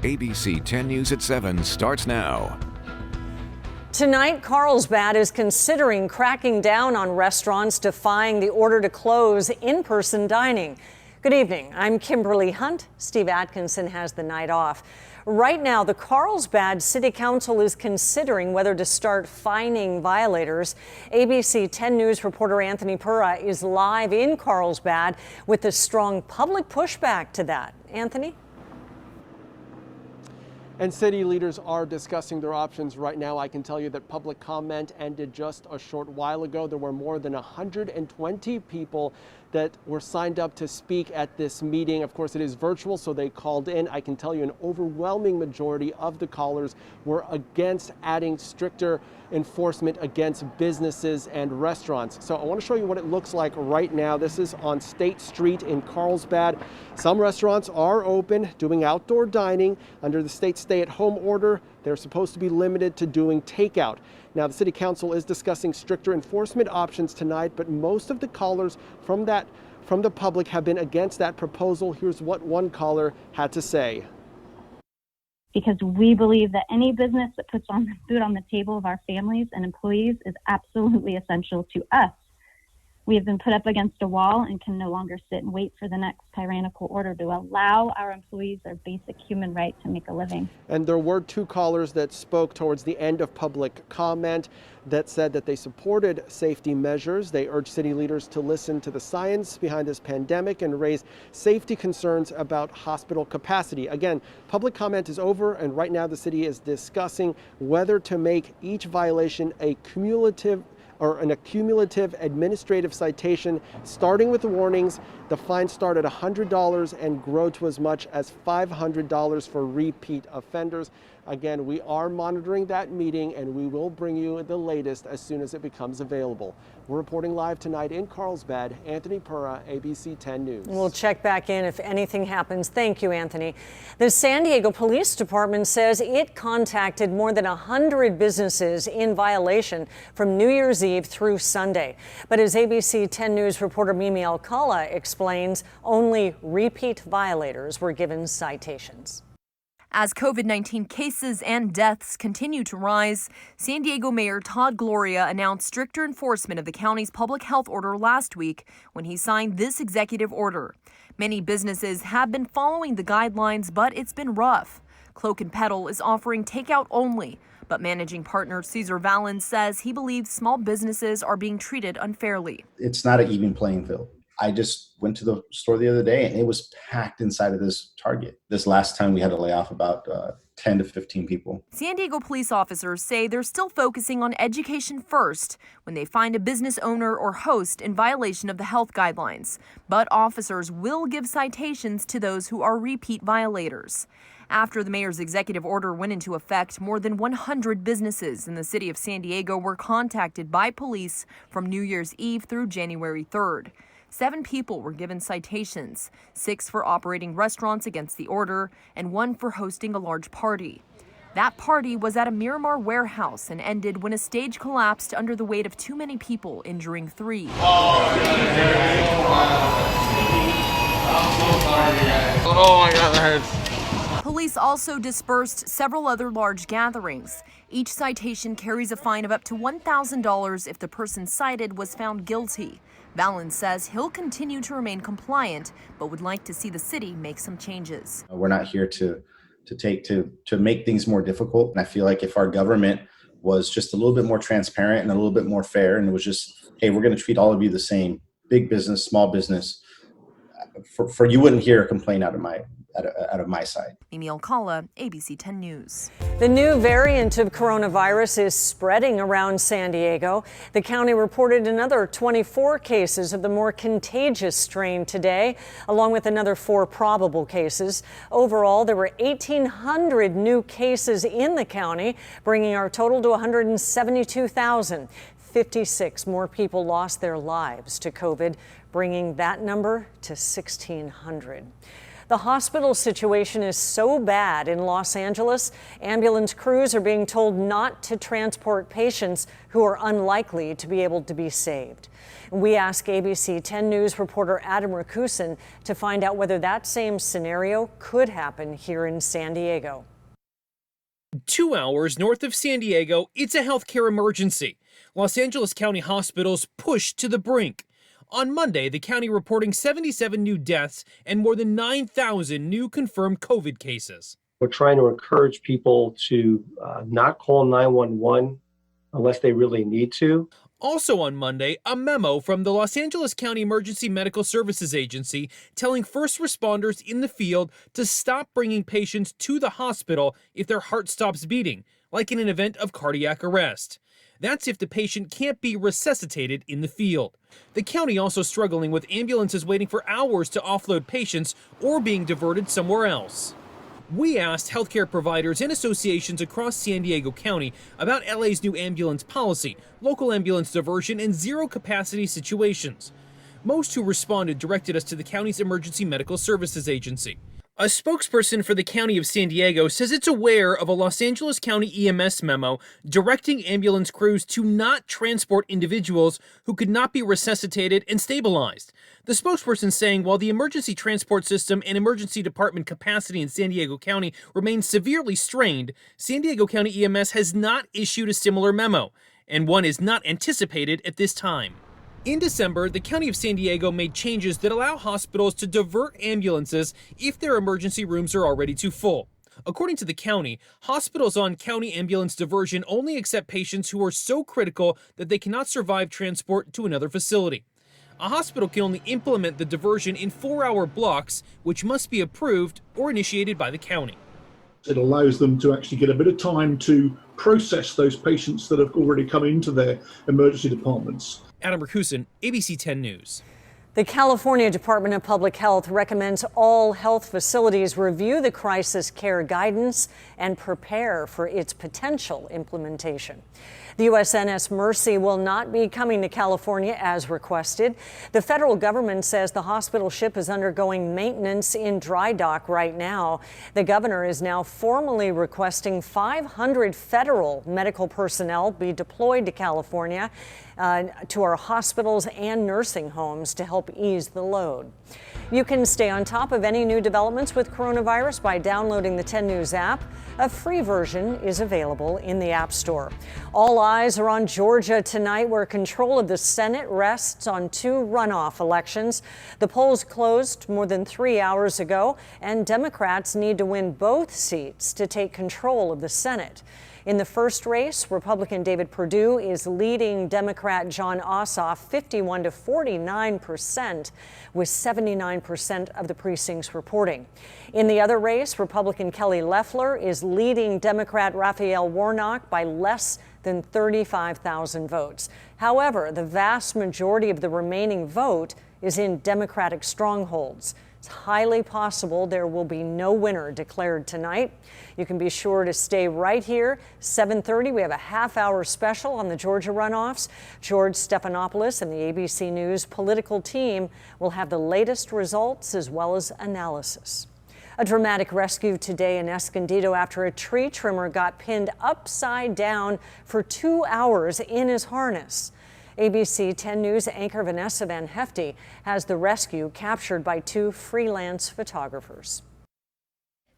ABC 10 News at 7 starts now. Tonight, Carlsbad is considering cracking down on restaurants defying the order to close in-person dining. Good evening. I'm Kimberly Hunt. Steve Atkinson has the night off. Right now, the Carlsbad City Council is considering whether to start fining violators. ABC 10 News reporter Anthony Pura is live in Carlsbad with a strong public pushback to that. Anthony? And city leaders are discussing their options right now. I can tell you that public comment ended just a short while ago. There were more than 120 people that were signed up to speak at this meeting. Of course, it is virtual, so they called in. I can tell you an overwhelming majority of the callers were against adding stricter enforcement against businesses and restaurants. So I want to show you what it looks like right now. This is on State Street in Carlsbad. Some restaurants are open, doing outdoor dining. Under the state stay-at-home order, they're supposed to be limited to doing takeout. Now, the City Council is discussing stricter enforcement options tonight, but most of the callers from the public have been against that proposal. Here's what one caller had to say. Because we believe that any business that puts on food on the table of our families and employees is absolutely essential to us. We have been put up against a wall and can no longer sit and wait for the next tyrannical order to allow our employees their basic human right to make a living. And there were two callers that spoke towards the end of public comment that said that they supported safety measures. They urged city leaders to listen to the science behind this pandemic and raise safety concerns about hospital capacity. Again, public comment is over, and right now the city is discussing whether to make each violation an accumulative administrative citation, starting with the warnings. The fines start at $100 and grow to as much as $500 for repeat offenders. Again, we are monitoring that meeting, and we will bring you the latest as soon as it becomes available. We're reporting live tonight in Carlsbad. Anthony Pura, ABC 10 News. We'll check back in if anything happens. Thank you, Anthony. The San Diego Police Department says it contacted more than 100 businesses in violation from New Year's Eve through Sunday. But as ABC 10 News reporter Mimi Alcala explains, only repeat violators were given citations. As COVID-19 cases and deaths continue to rise, San Diego Mayor Todd Gloria announced stricter enforcement of the county's public health order last week when he signed this executive order. Many businesses have been following the guidelines, but it's been rough. Cloak and Pedal is offering takeout only, but managing partner Cesar Vallon says he believes small businesses are being treated unfairly. It's not an even playing field. I just went to the store the other day and it was packed inside of this Target. This last time we had to lay off about 10 to 15 people. San Diego police officers say they're still focusing on education first when they find a business owner or host in violation of the health guidelines. But officers will give citations to those who are repeat violators. After the mayor's executive order went into effect, more than 100 businesses in the city of San Diego were contacted by police from New Year's Eve through January 3rd. 7 people were given citations, 6 for operating restaurants against the order, and 1 for hosting a large party. That party was at a Miramar warehouse and ended when a stage collapsed under the weight of too many people, injuring 3. Oh my God, that hurts. Police also dispersed several other large gatherings. Each citation carries a fine of up to $1,000 if the person cited was found guilty. Vallon says he'll continue to remain compliant, but would like to see the city make some changes. We're not here to make things more difficult. And I feel like if our government was just a little bit more transparent and a little bit more fair, and it was just, hey, we're going to treat all of you the same, big business, small business, for you wouldn't hear a complaint out of my side. Mimi Alcala, ABC 10 News. The new variant of coronavirus is spreading around San Diego. The county reported another 24 cases of the more contagious strain today, along with another 4 probable cases. Overall, there were 1,800 new cases in the county, bringing our total to 172,000. 56 more people lost their lives to COVID, bringing that number to 1,600. The hospital situation is so bad in Los Angeles, ambulance crews are being told not to transport patients who are unlikely to be able to be saved. We asked ABC 10 News reporter Adam Rakusin to find out whether that same scenario could happen here in San Diego. 2 hours north of San Diego, it's a healthcare emergency. Los Angeles County hospitals pushed to the brink. On Monday, the county reporting 77 new deaths and more than 9,000 new confirmed COVID cases. We're trying to encourage people to not call 911 unless they really need to. Also on Monday, a memo from the Los Angeles County Emergency Medical Services Agency telling first responders in the field to stop bringing patients to the hospital if their heart stops beating, like in an event of cardiac arrest. That's if the patient can't be resuscitated in the field. The county also struggling with ambulances waiting for hours to offload patients or being diverted somewhere else. We asked healthcare providers and associations across San Diego County about LA's new ambulance policy, local ambulance diversion, and zero-capacity situations. Most who responded directed us to the county's Emergency Medical Services Agency. A spokesperson for the County of San Diego says it's aware of a Los Angeles County EMS memo directing ambulance crews to not transport individuals who could not be resuscitated and stabilized. The spokesperson saying while the emergency transport system and emergency department capacity in San Diego County remains severely strained, San Diego County EMS has not issued a similar memo, and one is not anticipated at this time. In December, the County of San Diego made changes that allow hospitals to divert ambulances if their emergency rooms are already too full. According to the county, hospitals on county ambulance diversion only accept patients who are so critical that they cannot survive transport to another facility. A hospital can only implement the diversion in 4-hour blocks, which must be approved or initiated by the county. It allows them to actually get a bit of time to process those patients that have already come into their emergency departments. Adam Rakusin, ABC 10 News. The California Department of Public Health recommends all health facilities review the crisis care guidance and prepare for its potential implementation. The USNS Mercy will not be coming to California as requested. The federal government says the hospital ship is undergoing maintenance in dry dock right now. The governor is now formally requesting 500 federal medical personnel be deployed to California to our hospitals and nursing homes to help ease the load. You can stay on top of any new developments with coronavirus by downloading the 10 News app. A free version is available in the App Store. All eyes are on Georgia tonight, where control of the Senate rests on 2 runoff elections. The polls closed more than 3 hours ago, and Democrats need to win both seats to take control of the Senate. In the first race, Republican David Perdue is leading Democrat Jon Ossoff 51 to 49%, with 79% of the precincts reporting. In the other race, Republican Kelly Loeffler is leading Democrat Raphael Warnock by less than 35,000 votes. However, the vast majority of the remaining vote is in Democratic strongholds. It's highly possible there will be no winner declared tonight. You can be sure to stay right here. 7:30, we have a half-hour special on the Georgia runoffs. George Stephanopoulos and the ABC News political team will have the latest results as well as analysis. A dramatic rescue today in Escondido after a tree trimmer got pinned upside down for 2 hours in his harness. ABC 10 News anchor Vanessa Van Hefty has the rescue captured by 2 freelance photographers.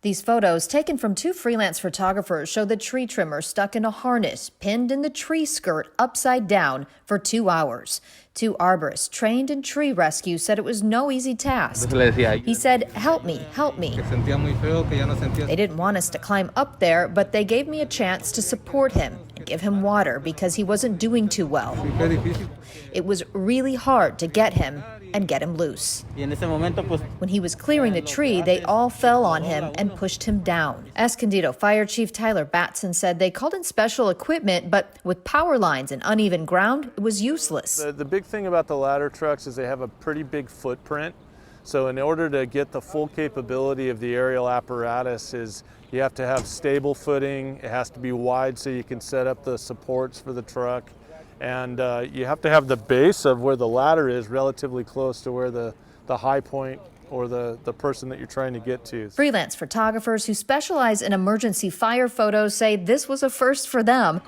These photos, taken from 2 freelance photographers, show the tree trimmer stuck in a harness, pinned in the tree skirt upside down for 2 hours. 2 arborists trained in tree rescue said it was no easy task. He said, "Help me, help me." They didn't want us to climb up there, but they gave me a chance to support him and give him water because he wasn't doing too well. It was really hard to get him and get him loose. When he was clearing the tree, they all fell on him and pushed him down. Escondido Fire Chief Tyler Batson said they called in special equipment, but with power lines and uneven ground, it was useless. The big thing about the ladder trucks is they have a pretty big footprint. So in order to get the full capability of the aerial apparatus is you have to have stable footing. It has to be wide so you can set up the supports for the truck. And you have to have the base of where the ladder is relatively close to where the high point or the person that you're trying to get to. Freelance photographers who specialize in emergency fire photos say this was a first for them,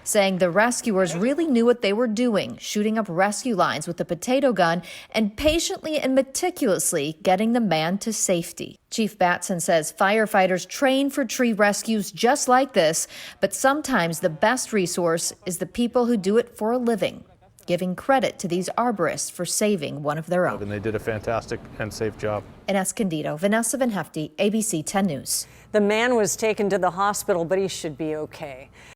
saying the rescuers really knew what they were doing, shooting up rescue lines with a potato gun and patiently and meticulously getting the man to safety. Chief Batson says firefighters train for tree rescues just like this, but sometimes the best resource is the people who do it for a living, giving credit to these arborists for saving one of their own. And they did a fantastic and safe job. In Escondido, Vanessa Van Hefty, ABC 10 News. The man was taken to the hospital, but he should be okay.